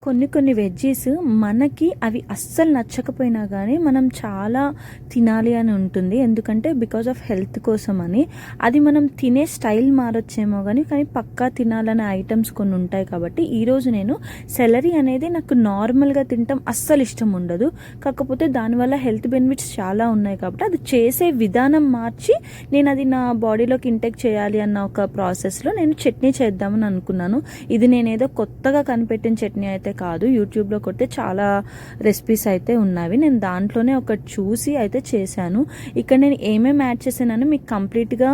కొన్ని వెజ్జీస్ మనకి అవి అస్సలు నచ్చకపోయినా కానీ మనం చాలా తినాలి అని ఉంటుంది. ఎందుకంటే బికాజ్ ఆఫ్ హెల్త్ కోసం అని. అది మనం తినే స్టైల్ మారొచ్చేమో కానీ పక్కా తినాలనే ఐటమ్స్ కొన్ని ఉంటాయి. కాబట్టి ఈరోజు నేను సెలరీ అనేది నాకు నార్మల్గా తినటం అస్సలు ఇష్టం ఉండదు. కాకపోతే దానివల్ల హెల్త్ బెనిఫిట్స్ చాలా ఉన్నాయి కాబట్టి అది చేసే విధానం మార్చి నేను అది నా బాడీలోకి ఇంటేక్ చేయాలి అన్న ఒక ప్రాసెస్లో నేను చట్నీ చేద్దామని అనుకున్నాను. ఇది నేనేదో కొత్తగా కనిపెట్టిన చట్నీ అయితే కాదు. యూట్యూబ్లో కొడితే చాలా రెసిపీస్ అయితే ఉన్నవి. నేను దాంట్లోనే ఒకటి చూసి అయితే చేశాను. ఇక్కడ నేను ఏమేమి యాడ్ చేశానని మీకు కంప్లీట్గా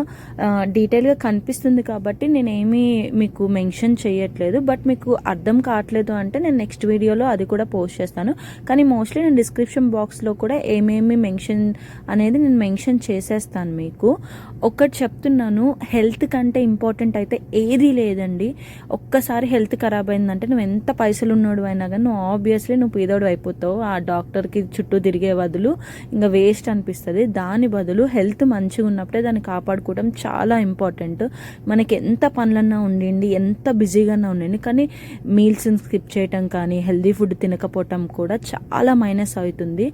డీటెయిల్గా కనిపిస్తుంది కాబట్టి నేను ఏమీ మీకు మెన్షన్ చేయట్లేదు. బట్ మీకు అర్థం కావట్లేదు అంటే నేను నెక్స్ట్ వీడియోలో అది కూడా పోస్ట్ చేస్తాను. కానీ మోస్ట్లీ నేను డిస్క్రిప్షన్ బాక్స్లో కూడా ఏమేమి మెన్షన్ అనేది నేను మెన్షన్ చేసేస్తాను. మీకు ఒకటి చెప్తున్నాను, హెల్త్ కంటే ఇంపార్టెంట్ అయితే ఏదీ లేదండి. ఒక్కసారి హెల్త్ ఖరాబ్ అయిందంటే నువ్వు ఎంత పైసలు ఉన్నాడు అయినా కానీ నువ్వు ఆబ్వియస్లీ నువ్వు పేదోడు అయిపోతావు. ఆ డాక్టర్కి చుట్టూ తిరిగే బదులు ఇంకా వేస్ట్ అనిపిస్తుంది. దాని బదులు హెల్త్ మంచిగా ఉన్నప్పుడే దాన్ని కాపాడుకోవడం చాలా ఇంపార్టెంట్. మనకి ఎంత పనులన్నా ఉండండి, ఎంత బిజీగానే ఉండండి, కానీ మీల్స్ని స్కిప్ చేయటం కానీ హెల్దీ ఫుడ్ తినకపోవటం కూడా చాలా మైనస్ అవుతుంది.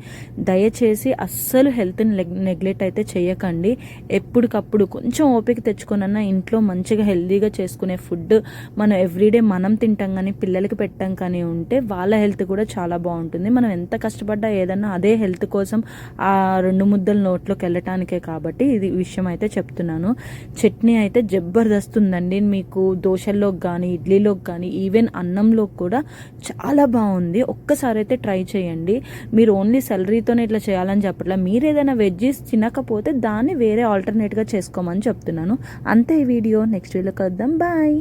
దయచేసి అస్సలు హెల్త్ని నెగ్లెక్ట్ అయితే చేయకండి. ఎప్పటికప్పుడు కొంచెం ఓపిక తెచ్చుకొనన్నా ఇంట్లో మంచిగా హెల్దీగా చేసుకునే ఫుడ్ మనం ఎవ్రీడే మనం తింటాం కానీ పిల్లలకి పెట్టాం కానీ ఉంటే వాళ్ళ హెల్త్ కూడా చాలా బాగుంటుంది. మనం ఎంత కష్టపడ్డా ఏదన్నా అదే హెల్త్ కోసం ఆ 2 ముద్దలు నోట్లోకి వెళ్ళటానికే. కాబట్టి ఇది విషయం అయితే చెప్తున్నాను. చట్నీ అయితే జబర్దస్త్ ఉందండి. మీకు దోశల్లోకి కానీ ఇడ్లీలోకి కానీ ఈవెన్ అన్నంలోకి కూడా చాలా బాగుంది. ఒక్కసారి అయితే ట్రై చేయండి. మీరు ఓన్లీ సెలరీతోనే ఇట్లా చేయాలని చెప్పట్లా. మీరు ఏదైనా వెజ్జీస్ తినకపోతే దాన్ని వేరే ఆల్టర్నేట్గా చేసుకోమని చెప్తున్నాను. అంతే ఈ వీడియో. నెక్స్ట్ వీడియోకి వద్దాం. బాయ్.